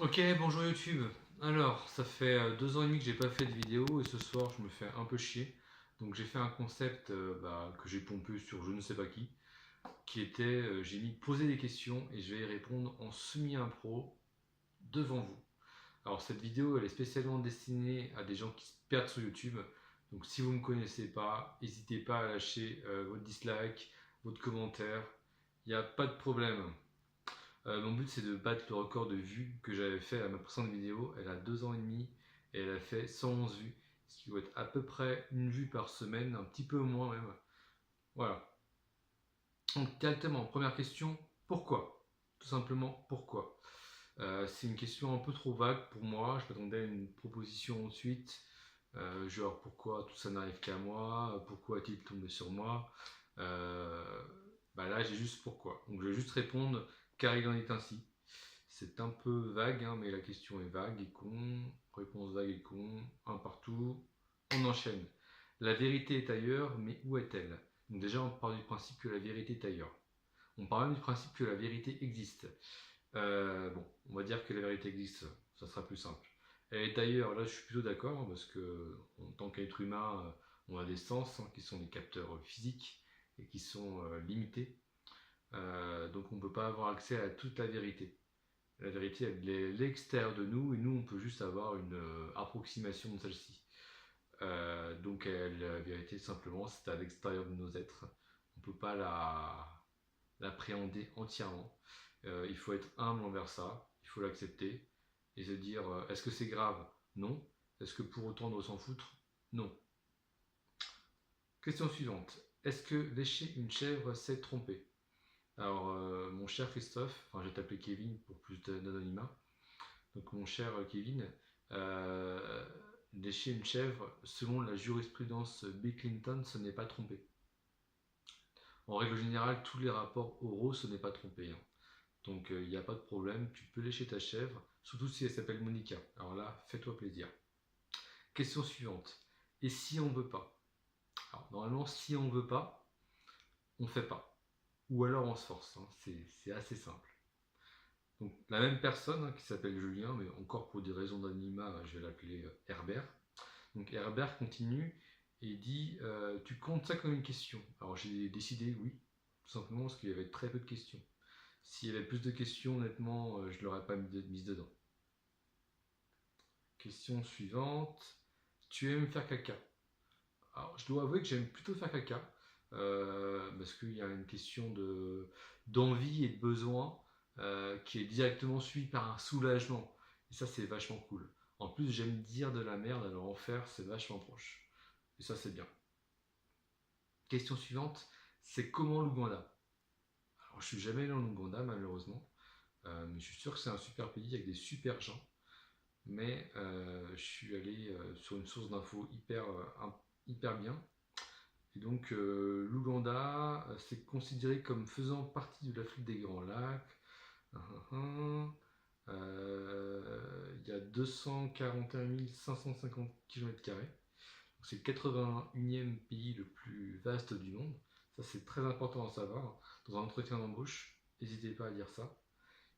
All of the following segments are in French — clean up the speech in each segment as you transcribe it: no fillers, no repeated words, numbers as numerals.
Ok, bonjour YouTube. Alors, ça fait 2 ans et demi que j'ai pas fait de vidéo et ce soir je me fais un peu chier. Donc j'ai fait un concept que j'ai pompé sur je ne sais pas qui était j'ai mis poser des questions et je vais y répondre en semi-impro devant vous. Alors cette vidéo elle est spécialement destinée à des gens qui se perdent sur YouTube. Donc si vous ne me connaissez pas, n'hésitez pas à lâcher votre dislike, votre commentaire. Il n'y a pas de problème. Mon but c'est de battre le record de vues que j'avais fait à ma précédente vidéo. Elle a 2 ans et demi et elle a fait 111 vues. Ce qui doit être à peu près une vue par semaine, un petit peu moins même. Voilà. Donc directement, première question, pourquoi? Tout simplement pourquoi? C'est une question un peu trop vague pour moi. Je m'attendais à une proposition ensuite. Genre pourquoi tout ça n'arrive qu'à moi? Pourquoi est-il tombé sur moi? Euh, Là j'ai juste pourquoi. Donc je vais juste répondre car il en est ainsi. C'est un peu vague, hein, mais la question est vague et con. Réponse vague et con. Un partout. On enchaîne. La vérité est ailleurs, mais où est-elle? Donc déjà, on part du principe que la vérité est ailleurs. On part même du principe que la vérité existe. Bon, on va dire que la vérité existe, ça sera plus simple. Elle est ailleurs, là je suis plutôt d'accord, hein, parce que en tant qu'être humain, on a des sens qui sont des capteurs physiques et qui sont limités. Donc on ne peut pas avoir accès à toute la vérité. La vérité, elle est l'extérieur de nous et nous, on peut juste avoir une approximation de celle-ci. Donc la vérité, simplement, c'est à l'extérieur de nos êtres. On ne peut pas l'appréhender entièrement. Il faut être humble envers ça, il faut l'accepter et se dire est-ce que c'est grave? Non. Est-ce que pour autant on doit s'en foutre? Non. Question suivante. Est-ce que lécher une chèvre, c'est tromper? Alors, mon cher Christophe, enfin je vais t'appeler Kevin pour plus d'anonymat. Donc mon cher Kevin, euh, lécher une chèvre, selon la jurisprudence Bill Clinton, ce n'est pas tromper. En règle générale, tous les rapports oraux, ce n'est pas tromper, hein. Donc il n'y a pas de problème, tu peux lécher ta chèvre, surtout si elle s'appelle Monica. Alors là, fais-toi plaisir. Question suivante. Et si on veut pas? Alors normalement, si on veut pas, on fait pas. Ou alors on se force, hein. C'est assez simple. Donc la même personne qui s'appelle Julien, mais encore pour des raisons d'anonymat, je vais l'appeler Herbert. Donc Herbert continue et dit tu comptes ça comme une question. Alors j'ai décidé oui, tout simplement parce qu'il y avait très peu de questions. S'il y avait plus de questions, honnêtement, je ne l'aurais pas mise dedans. Question suivante. Tu aimes faire caca? Alors, je dois avouer que j'aime plutôt faire caca. Parce qu'il y a une question d'envie et de besoin qui est directement suivie par un soulagement. Et ça, c'est vachement cool. En plus, j'aime dire de la merde, alors en faire, c'est vachement proche. Et ça, c'est bien. Question suivante. C'est comment l'Ouganda? Alors, je suis jamais allé en Ouganda, malheureusement. Mais je suis sûr que c'est un super pays avec des super gens. Mais je suis allé sur une source d'infos hyper bien. Et donc l'Ouganda, c'est considéré comme faisant partie de l'Afrique des Grands Lacs. Il y a 241 550 km². C'est le 81e pays le plus vaste du monde. Ça, c'est très important à savoir. Dans un entretien d'embauche, n'hésitez pas à dire ça.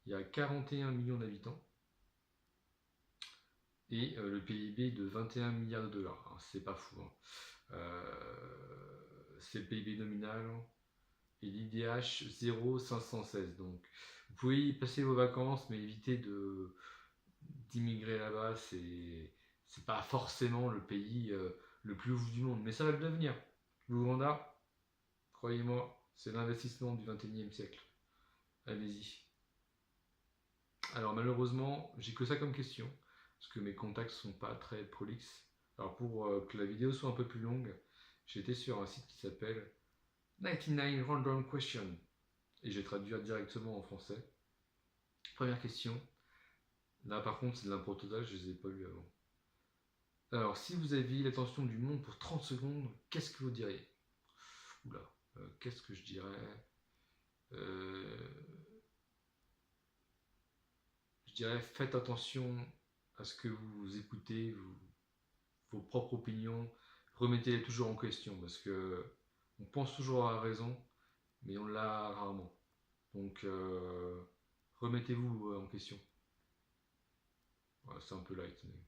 Il y a 41 millions d'habitants et le PIB de 21 milliards de dollars. Hein, c'est pas fou, hein. C'est le PIB nominal et l'IDH 0,516. Donc vous pouvez y passer vos vacances, mais évitez d'immigrer là-bas. C'est pas forcément le pays le plus ouf du monde, mais ça va le devenir. L'Ouganda, croyez-moi, c'est l'investissement du 21e siècle. Allez-y. Alors malheureusement, j'ai que ça comme question, parce que mes contacts sont pas très prolixes. Alors pour que la vidéo soit un peu plus longue, j'ai été sur un site qui s'appelle 99 Random Question, et je vais traduire directement en français. Première question. Là par contre c'est de l'impro total, je les ai pas lus avant. Alors si vous aviez l'attention du monde pour 30 secondes, qu'est-ce que vous diriez? Oula, qu'est-ce que je dirais? Je dirais faites attention à ce que vous écoutez, vos propres opinions, remettez-les toujours en question parce que on pense toujours à la raison, mais on l'a rarement. Donc remettez-vous en question. c'est un peu light. Mais...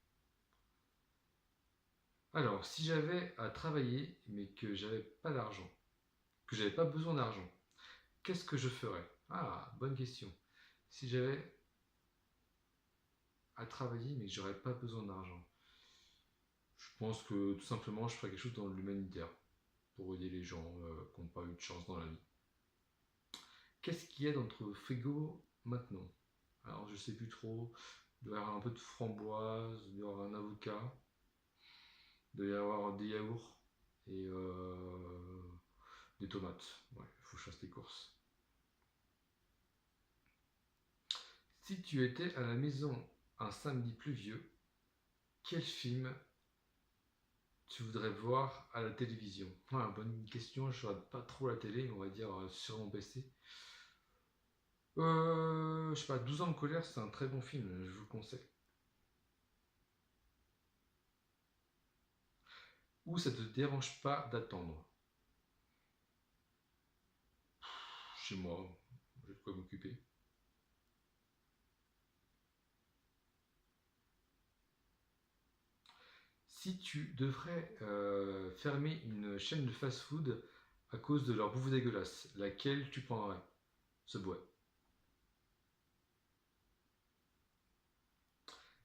Alors, si j'avais à travailler, mais que j'avais pas d'argent, que j'avais pas besoin d'argent, qu'est-ce que je ferais? Ah, bonne question. Si j'avais à travailler, mais que j'aurais pas besoin d'argent, je pense que tout simplement, je ferais quelque chose dans l'humanitaire pour aider les gens qui n'ont pas eu de chance dans la vie. Qu'est-ce qu'il y a dans notre frigo maintenant? Alors, je sais plus trop. Il doit y avoir un peu de framboise, il doit y avoir un avocat, il doit y avoir des yaourts et des tomates. Ouais, il faut que je fasse les courses. Si tu étais à la maison un samedi pluvieux, quel film tu voudrais voir à la télévision? Voilà, bonne question, je ne regarde pas trop la télé, on va dire sur mon PC. Je sais pas, 12 ans de colère, c'est un très bon film, je vous le conseille. Ou ça te dérange pas d'attendre? Chez moi, j'ai de quoi m'occuper. Si tu devrais fermer une chaîne de fast-food à cause de leur bouffe dégueulasse, laquelle tu prendrais? Subway.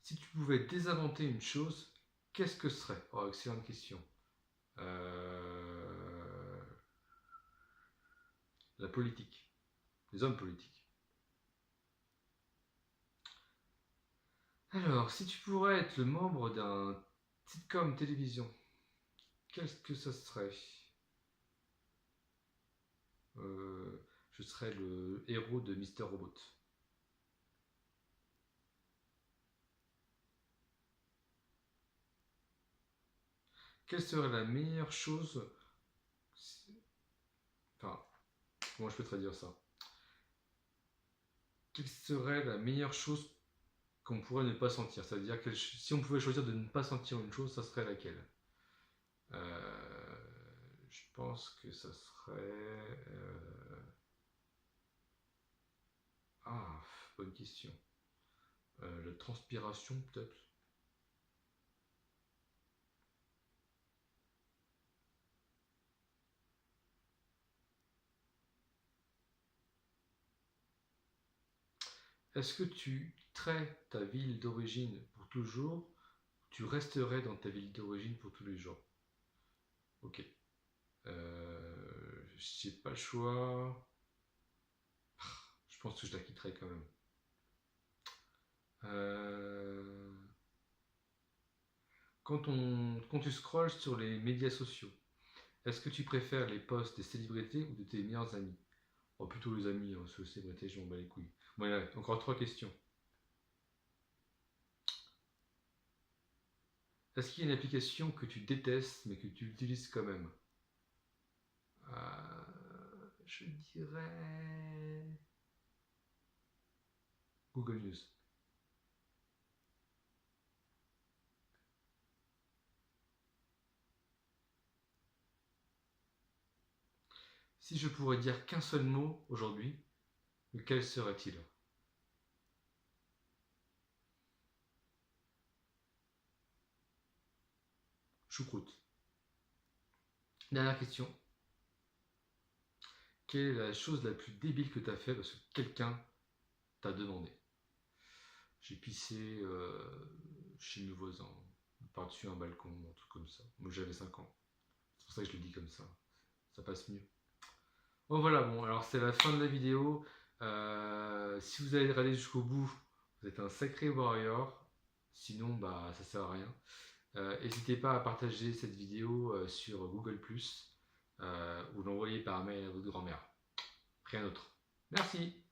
Si tu pouvais désinventer une chose, qu'est-ce que ce serait? Oh, excellente question. La politique. Les hommes politiques. Alors, si tu pourrais être le membre d'un sitcom télévision, qu'est-ce que ça serait? Je serais le héros de Mister Robot. Quelle serait la meilleure chose... Enfin, comment je peux traduire ça? Quelle serait la meilleure chose qu'on pourrait ne pas sentir? C'est-à-dire que si on pouvait choisir de ne pas sentir une chose, ça serait laquelle? Je pense que ça serait... Ah, bonne question. La transpiration, peut-être? Est-ce que tu traites ta ville d'origine pour toujours? Tu resterais dans ta ville d'origine pour tous les jours? Ok. J'ai pas le choix. Je pense que je la quitterai quand même. Quand tu scrolles sur les médias sociaux, est-ce que tu préfères les posts des célébrités ou de tes meilleurs amis? Oh, plutôt les amis, hein, sur les célébrités, je m'en bats les couilles. Voilà, encore 3 questions. Est-ce qu'il y a une application que tu détestes mais que tu utilises quand même? Je dirais Google News. Si je pourrais dire qu'un seul mot aujourd'hui, lequel serait-il? Choucroute. Dernière question. Quelle est la chose la plus débile que tu as fait parce que quelqu'un t'a demandé? J'ai pissé chez mes voisins, par-dessus un balcon, un truc comme ça. Moi j'avais 5 ans. C'est pour ça que je le dis comme ça passe mieux. Bon voilà, bon alors c'est la fin de la vidéo. Si vous avez regardé jusqu'au bout, vous êtes un sacré warrior. Sinon, bah ça sert à rien. N'hésitez pas à partager cette vidéo sur Google+, ou l'envoyer par mail à votre grand-mère. Rien d'autre. Merci.